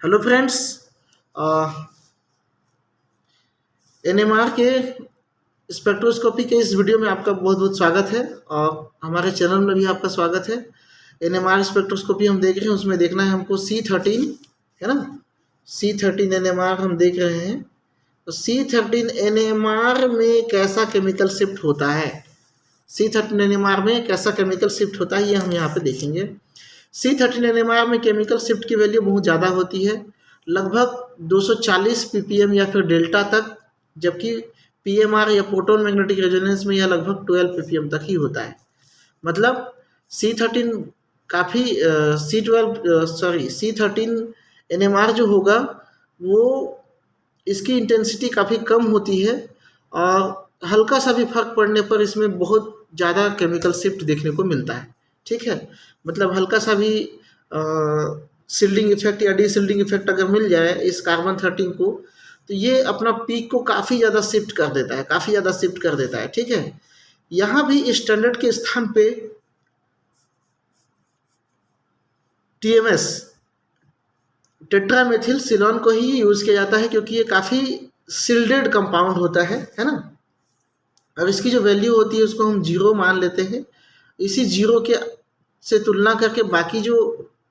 Hello friends. NMR के spectroscopy के इस वीडियो में आपका बहुत बहुत स्वागत है और हमारे चैनल में भी आपका स्वागत है। एनएमआर स्पेक्ट्रोस्कोपी हम देख रहे हैं, उसमें देखना है हमको C13, है ना। C13 एनएमआर हम देख रहे हैं। तो C13 एनएमआर में कैसा केमिकल शिफ्ट होता है, C13 एनएमआर में कैसा केमिकल शिफ्ट होता है, ये हम यहाँ पे देखेंगे। C13 एनएमआर में केमिकल शिफ्ट की वैल्यू बहुत ज़्यादा होती है, लगभग 240 ppm या फिर डेल्टा तक, जबकि PMR या प्रोटॉन मैग्नेटिक रेजोनेंस में यह लगभग 12 ppm तक ही होता है। मतलब C13 काफ़ी C13 एनएमआर जो होगा वो इसकी इंटेंसिटी काफ़ी कम होती है और हल्का सा भी फर्क पड़ने पर इसमें बहुत ज़्यादा केमिकल शिफ्ट देखने को मिलता है। ठीक है, मतलब हल्का सा भी सील्डिंग इफेक्ट या डीसील्डिंग इफेक्ट अगर मिल जाए इस कार्बन 13 को, तो ये अपना पीक को काफ़ी ज़्यादा शिफ्ट कर देता है, काफ़ी ज़्यादा शिफ्ट कर देता है। ठीक है, यहाँ भी स्टैंडर्ड के स्थान पे TMS टेट्रामेथिल सिलोन को ही यूज़ किया जाता है, क्योंकि ये काफ़ी सील्डेड कंपाउंड होता है ना। और इसकी जो वैल्यू होती है उसको हम 0 मान लेते हैं। इसी 0 के से तुलना करके बाकी जो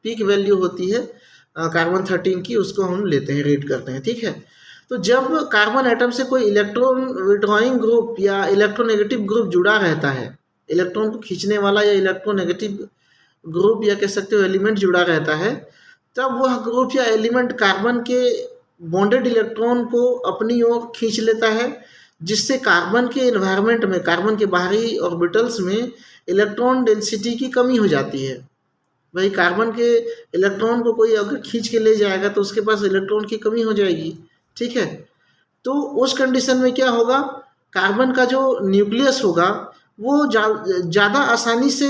पीक वैल्यू होती है कार्बन 13 की, उसको हम लेते हैं, रीड करते हैं। ठीक है, तो जब कार्बन एटम से कोई इलेक्ट्रॉन विड्रॉइंग ग्रुप या इलेक्ट्रोनेगेटिव ग्रुप जुड़ा रहता है, इलेक्ट्रॉन को खींचने वाला या इलेक्ट्रोनेगेटिव ग्रुप या कह सकते हो एलिमेंट जुड़ा रहता है, तब वह ग्रुप या एलिमेंट कार्बन के बॉन्डेड इलेक्ट्रॉन को अपनी ओर खींच लेता है, जिससे कार्बन के एनवायरनमेंट में, कार्बन के बाहरी ऑर्बिटल्स में इलेक्ट्रॉन डेंसिटी की कमी हो जाती है। भाई कार्बन के इलेक्ट्रॉन को कोई अगर खींच के ले जाएगा तो उसके पास इलेक्ट्रॉन की कमी हो जाएगी। ठीक है, तो उस कंडीशन में क्या होगा, कार्बन का जो न्यूक्लियस होगा वो ज़्यादा आसानी से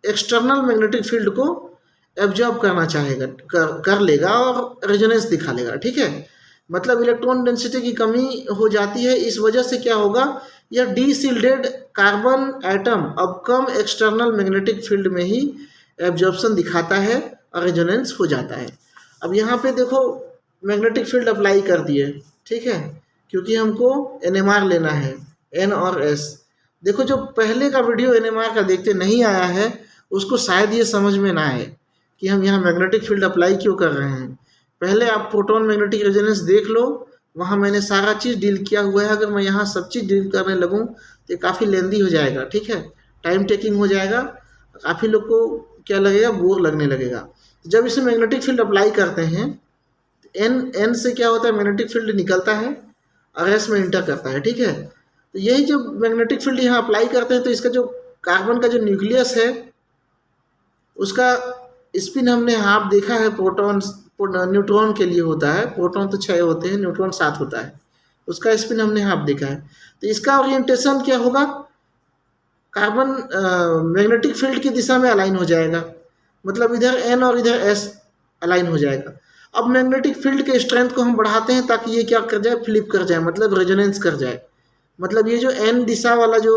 एक्सटर्नल मैग्नेटिक फील्ड को एब्जॉर्ब करना चाहेगा, कर लेगा और रेजोनेंस दिखा लेगा। ठीक है, मतलब इलेक्ट्रॉन डेंसिटी की कमी हो जाती है। इस वजह से क्या होगा, यह डीसील्डेड कार्बन एटम अब कम एक्सटर्नल मैग्नेटिक फील्ड में ही एब्जॉर्प्शन दिखाता है और रेजोनेंस हो जाता है। अब यहाँ पे देखो मैग्नेटिक फील्ड अप्लाई कर दिए, ठीक है, क्योंकि हमको एनएमआर लेना है, N और S। देखो जो पहले का वीडियो एनएमआर का देखते नहीं आया है उसको शायद ये समझ में ना आए कि हम यहाँ मैग्नेटिक फील्ड अप्लाई क्यों कर रहे हैं। पहले आप प्रोटॉन मैग्नेटिक रेजोनेंस देख लो, वहाँ मैंने सारा चीज़ डील किया हुआ है। अगर मैं यहाँ सब चीज़ डील करने लगूँ तो काफ़ी लेंदी हो जाएगा। ठीक है, टाइम टेकिंग हो जाएगा, काफ़ी लोग को क्या लगेगा, बोर लगने लगेगा। जब इसमें मैग्नेटिक फील्ड अप्लाई करते हैं एन से क्या होता है, मैग्नेटिक फील्ड निकलता है और एस में इंटर करता है। ठीक है, तो यही जब मैग्नेटिक फील्ड यहाँ अप्लाई करते हैं तो इसका जो कार्बन का जो न्यूक्लियस है उसका स्पिन हमने हाफ देखा है, प्रोटॉन न्यूट्रॉन के लिए होता है, प्रोटॉन तो 6 होते हैं, न्यूट्रॉन 7 होता है, उसका स्पिन हमने हाफ देखा है। तो इसका ओरिएंटेशन क्या होगा, कार्बन मैग्नेटिक फील्ड की दिशा में अलाइन हो जाएगा, मतलब इधर एन और इधर एस अलाइन हो जाएगा। अब मैग्नेटिक फील्ड के स्ट्रेंथ को हम बढ़ाते हैं ताकि ये क्या कर जाए, फ्लिप कर जाए, मतलब रेजोनेंस कर जाए। मतलब ये जो एन दिशा वाला जो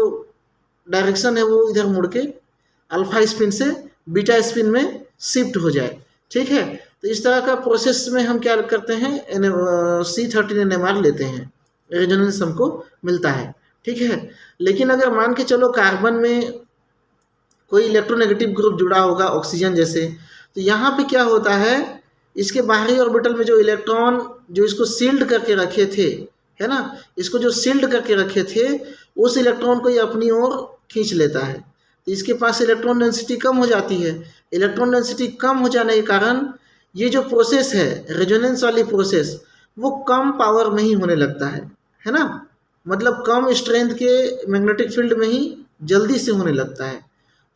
डायरेक्शन है वो इधर मुड़ के अल्फा स्पिन से बीटा स्पिन में शिफ्ट हो जाए। ठीक है, तो इस तरह का प्रोसेस में हम क्या करते हैं, C13 एनएमआर लेते हैं, रेजोनेंस हमको मिलता है। ठीक है, लेकिन अगर मान के चलो कार्बन में कोई इलेक्ट्रोनेगेटिव ग्रुप जुड़ा होगा ऑक्सीजन जैसे, तो यहाँ पे क्या होता है, इसके बाहरी ऑर्बिटल में जो इलेक्ट्रॉन जो इसको सील्ड करके रखे थे, है ना, इसको जो सील्ड करके रखे थे उस इलेक्ट्रॉन को ये अपनी ओर खींच लेता है। तो इसके पास इलेक्ट्रॉन डेंसिटी कम हो जाती है। इलेक्ट्रॉन डेंसिटी कम हो जाने के कारण ये जो प्रोसेस है, रेजोनेंस वाली प्रोसेस, वो कम पावर में ही होने लगता है ना, मतलब कम स्ट्रेंथ के मैग्नेटिक फील्ड में ही जल्दी से होने लगता है।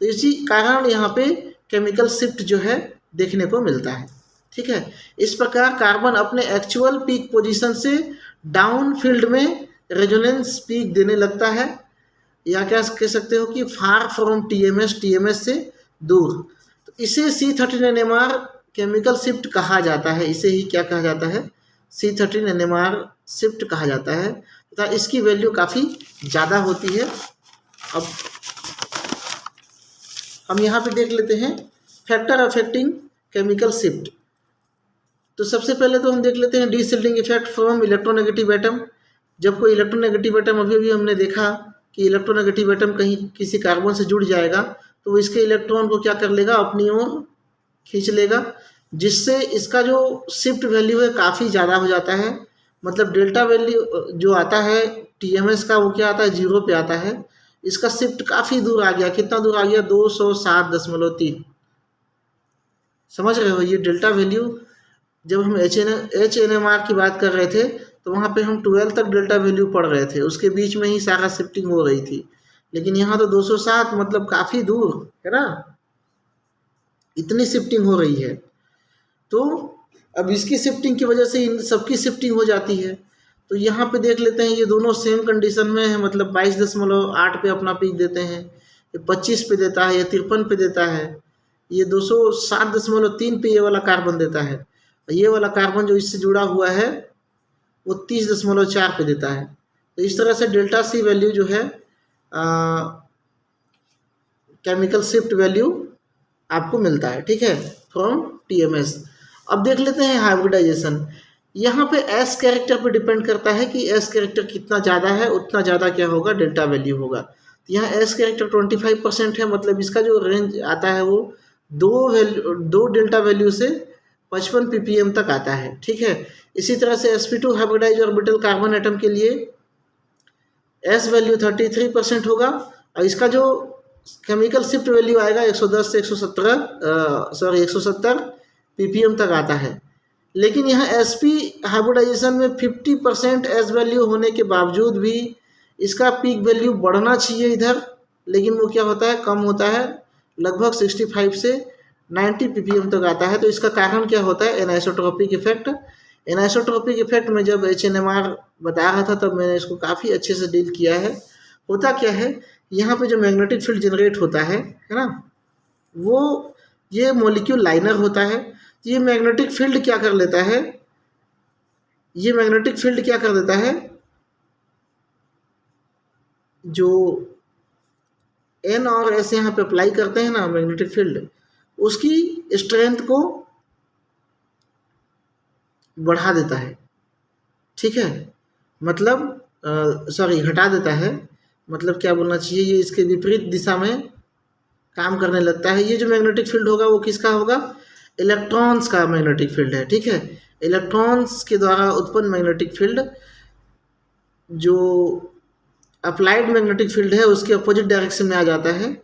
तो इसी कारण यहाँ पे केमिकल शिफ्ट जो है देखने को मिलता है। ठीक है, इस प्रकार कार्बन अपने एक्चुअल पीक पोजीशन से डाउन फील्ड में रेजोनेंस पीक देने लगता है, या क्या कह सकते हो कि फार फ्रॉम टीएमएस से दूर। तो इसे C13 एनएमआर केमिकल शिफ्ट कहा जाता है, इसे ही क्या कहा जाता है, C13 एनएमआर शिफ्ट कहा जाता है, तथा इसकी वैल्यू काफ़ी ज़्यादा होती है। अब हम यहाँ पे देख लेते हैं फैक्टर अफेक्टिंग केमिकल शिफ्ट। तो सबसे पहले तो हम देख लेते हैं डीसिल्डिंग इफेक्ट फ्रॉम इलेक्ट्रोनेगेटिव एटम। जब कोई इलेक्ट्रोनेगेटिव एटम, अभी हमने देखा कि इलेक्ट्रोनेगेटिव एटम कहीं किसी कार्बन से जुड़ जाएगा तो वो इसके इलेक्ट्रॉन को क्या कर लेगा, अपनी ओर खींच लेगा, जिससे इसका जो शिफ्ट वैल्यू है काफ़ी ज़्यादा हो जाता है। मतलब डेल्टा वैल्यू जो आता है TMS का, वो क्या आता है, 0 पे आता है। इसका शिफ्ट काफ़ी दूर आ गया। कितना दूर आ गया, 207.3। समझ रहे हो, ये डेल्टा वैल्यू जब हम HNMR की बात कर रहे थे तो वहाँ पे हम 12 तक डेल्टा वैल्यू पढ़ रहे थे, उसके बीच में ही सारा शिफ्टिंग हो रही थी। लेकिन यहाँ तो 207, मतलब काफ़ी दूर है ना, इतनी शिफ्टिंग हो रही है। तो अब इसकी शिफ्टिंग की वजह से इन सबकी शिफ्टिंग हो जाती है। तो यहाँ पे देख लेते हैं, ये दोनों सेम कंडीशन में है, मतलब 22.8 पे अपना पीक देते हैं, ये 25 पे देता है, ये 53 पे देता है, ये 207.3 पे ये वाला कार्बन देता है, और ये वाला कार्बन जो इससे जुड़ा हुआ है वो 30.4 पे देता है। तो इस तरह से डेल्टा C वैल्यू जो है केमिकल शिफ्ट वैल्यू आपको मिलता है, ठीक है, फ्रॉम TMS। अब देख लेते हैं हाइब्रिडाइजेशन। यहाँ पे S कैरेक्टर पे डिपेंड करता है कि S कैरेक्टर कितना ज़्यादा है उतना ज़्यादा क्या होगा, डेल्टा वैल्यू होगा। तो यहाँ S कैरेक्टर 25% है, मतलब इसका जो रेंज आता है वो दो डेल्टा वैल्यू से 55 ppm तक आता है, ठीक है। इसी तरह से sp2 hybridise orbital carbon atom के लिए S वैल्यू 33% होगा, और इसका जो केमिकल शिफ्ट वैल्यू आएगा 110 से 170 ppm तक आता है। लेकिन यहाँ sp हाइब्रिडाइजेशन में 50% S वैल्यू होने के बावजूद भी इसका पीक वैल्यू बढ़ना चाहिए इधर, लेकिन वो क्या होता है, कम होता है, लगभग 65 से 90 ppm तक आता है। तो इसका कारण क्या होता है, एनाइसोट्रोपिक इफेक्ट। एनाइसोट्रोपिक इफेक्ट में जब HNMR बता रहा था तब मैंने इसको काफ़ी अच्छे से डील किया है। होता क्या है, यहाँ पे जो मैग्नेटिक फील्ड जनरेट होता है ना, वो ये मॉलिक्यूल लाइनर होता है। तो ये मैग्नेटिक फील्ड क्या कर लेता है, ये मैग्नेटिक फील्ड क्या कर देता है, जो N और S यहाँ पे अप्लाई करते हैं ना मैग्नेटिक फील्ड, उसकी स्ट्रेंथ को बढ़ा देता है, ठीक है, मतलब घटा देता है, मतलब क्या बोलना चाहिए, ये इसके विपरीत दिशा में काम करने लगता है। ये जो मैग्नेटिक फील्ड होगा वो किसका होगा, इलेक्ट्रॉन्स का मैग्नेटिक फील्ड है, ठीक है। इलेक्ट्रॉन्स के द्वारा उत्पन्न मैग्नेटिक फील्ड जो अप्लाइड मैग्नेटिक फील्ड है उसके अपोजिट डायरेक्शन में आ जाता है,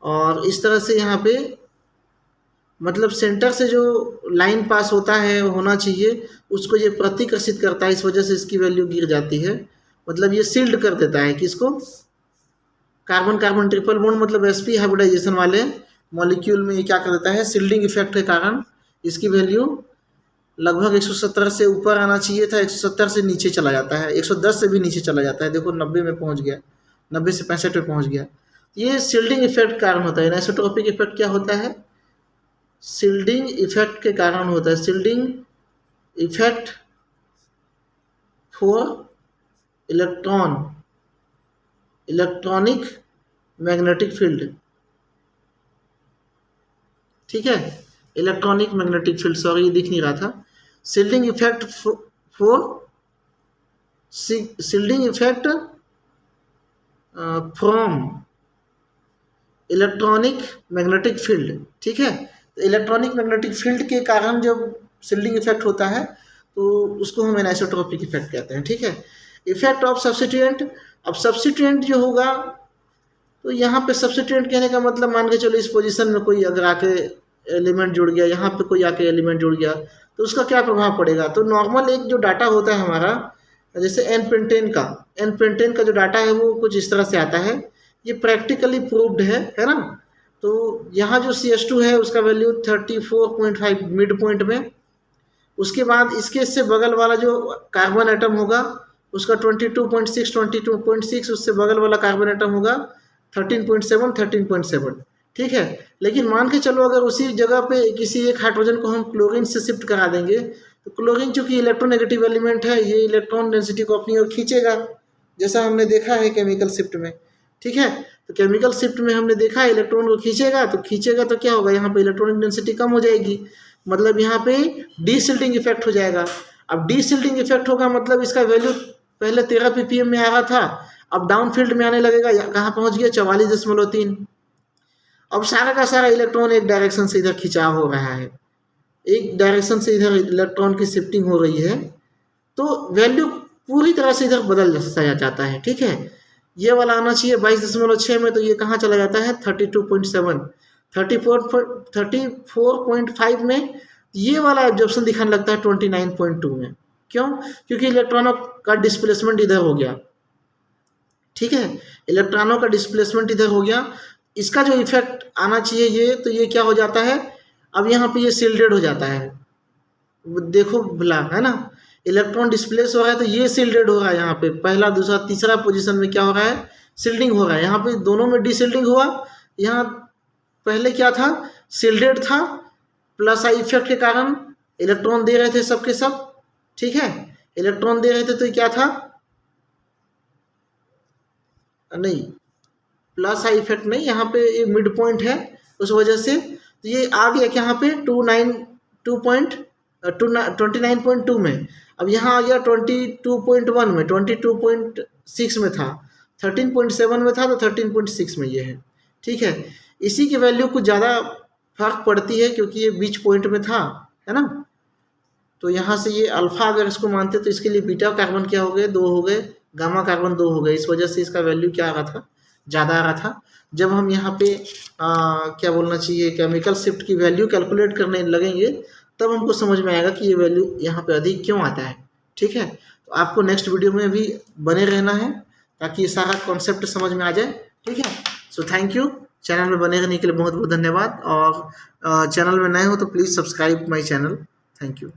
और इस तरह से यहाँ पे मतलब सेंटर से जो लाइन पास होता है होना चाहिए उसको ये प्रतिकर्षित करता है, इस वजह से इसकी वैल्यू गिर जाती है। मतलब ये सील्ड कर देता है किसको, कार्बन कार्बन ट्रिपल बॉन्ड, मतलब sp हाइब्रिडाइजेशन वाले मॉलिक्यूल में ये क्या कर देता है, सील्डिंग इफेक्ट के कारण इसकी वैल्यू लगभग 170 से ऊपर आना चाहिए था, 170 से नीचे चला जाता है, 110 से भी नीचे चला जाता है। देखो 90 में पहुंच गया, 90 से 65 पे पहुंच गया। ये सील्डिंग इफेक्ट कारण होता है। एनाइसोट्रोपिक इफेक्ट क्या होता है, सील्डिंग इफेक्ट के कारण होता है, shielding effect for electronic magnetic field, ठीक है, इलेक्ट्रॉनिक मैग्नेटिक फील्ड, सॉरी ये दिख नहीं रहा था। Shielding effect for shielding effect from electronic magnetic field, ठीक है। तो इलेक्ट्रॉनिक मैग्नेटिक फील्ड के कारण जब सील्डिंग इफेक्ट होता है तो उसको हम एनाइसोट्रोपिक इफेक्ट कहते हैं, ठीक है। इफेक्ट ऑफ सब्स्टिट्यूएंट, अब सब्स्टिट्यूएंट जो होगा तो यहाँ पे सब्स्टिट्यूएंट कहने का मतलब मान के चलो इस पोजीशन में कोई अगर आके एलिमेंट जुड़ गया, यहाँ पे कोई आके एलिमेंट जुड़ गया तो उसका क्या प्रभाव पड़ेगा। तो नॉर्मल एक जो डाटा होता है हमारा, जैसे एन पेंटेन का जो डाटा है वो कुछ इस तरह से आता है, ये प्रैक्टिकली प्रूव्ड है ना। तो यहाँ जो CH2 है उसका वैल्यू 34.5 मिड पॉइंट में, उसके बाद इसके से बगल वाला जो कार्बन एटम होगा उसका 22.6, उससे बगल वाला कार्बन एटम होगा 13.7, ठीक है। लेकिन मान के चलो अगर उसी जगह पे किसी एक हाइड्रोजन को हम क्लोरीन से शिफ्ट करा देंगे तो क्लोरीन चूंकि इलेक्ट्रोनेगेटिव एलिमेंट है, ये इलेक्ट्रॉन डेंसिटी को अपनी ओर खींचेगा, जैसा हमने देखा है केमिकल शिफ्ट में, ठीक है। तो केमिकल शिफ्ट में हमने देखा है इलेक्ट्रॉन को खींचेगा तो क्या होगा, यहाँ पे इलेक्ट्रॉनिक डेंसिटी कम हो जाएगी, मतलब यहाँ पे डीसिल्टिंग इफेक्ट हो जाएगा। अब डीसिल्टिंग इफेक्ट होगा मतलब इसका वैल्यू पहले 13 ppm में आ रहा था, अब डाउन फील्ड में आने लगेगा, कहाँ पहुँच गया 44.3। अब सारा का सारा इलेक्ट्रॉन एक डायरेक्शन से इधर खिंचाव हो रहा है, एक डायरेक्शन से इधर इलेक्ट्रॉन की शिफ्टिंग हो रही है, तो वैल्यू पूरी तरह से इधर बदल जाता है। ठीक है, ये वाला आना चाहिए 22.6 में, तो ये कहाँ चला जाता है 32.7। 34.5 में ये वाला एब्जॉर्प्शन दिखाने लगता है 29.2 में। क्यों? क्योंकि इलेक्ट्रॉनों का डिस्प्लेसमेंट इधर हो गया। ठीक है, इलेक्ट्रॉनों का डिस्प्लेसमेंट इधर हो गया, इसका जो इफेक्ट आना चाहिए ये, तो ये क्या हो जाता है, अब यहाँ पे ये सील्डेड हो जाता है। देखो भला, है ना, इलेक्ट्रॉन डिस्प्लेस हो रहा है तो ये सील्डेड हो रहा है। यहाँ पे पहला दूसरा तीसरा पोजीशन में क्या हो रहा है, सील्डिंग हो रहा है। यहाँ पे दोनों में डीसील्डिंग हुआ, यहाँ पहले क्या था, सील्डेड था, प्लस आई इफेक्ट के कारण इलेक्ट्रॉन दे रहे थे सबके सब। ठीक है, इलेक्ट्रॉन दे रहे थे तो क्या था, नहीं प्लस आई इफेक्ट नहीं, यहाँ पे ये मिड पॉइंट है, उस वजह से तो ये आ गया यहाँ पे 29.2 में। अब यहाँ आ गया 22.1 में, 22.6 में था, 13.7 में था तो 13.6 में ये है। ठीक है, इसी की वैल्यू कुछ ज़्यादा फर्क पड़ती है क्योंकि ये बीच पॉइंट में था, है ना। तो यहाँ से ये अल्फा अगर इसको मानते तो इसके लिए बीटा कार्बन क्या हो गए, 2 हो गए, गामा कार्बन 2 हो गए। इस वजह से इसका वैल्यू क्या आ रहा था, ज़्यादा आ रहा था। जब हम यहाँ पे क्या बोलना चाहिए, केमिकल शिफ्ट की वैल्यू कैलकुलेट करने लगेंगे तब हमको समझ में आएगा कि ये वैल्यू यहाँ पे अधिक क्यों आता है। ठीक है, तो आपको नेक्स्ट वीडियो में भी बने रहना है ताकि ये सारा कॉन्सेप्ट समझ में आ जाए। ठीक है, सो थैंक यू, चैनल में बने रहने के लिए बहुत बहुत धन्यवाद, और चैनल में नए हो तो please subscribe my channel. Thank you.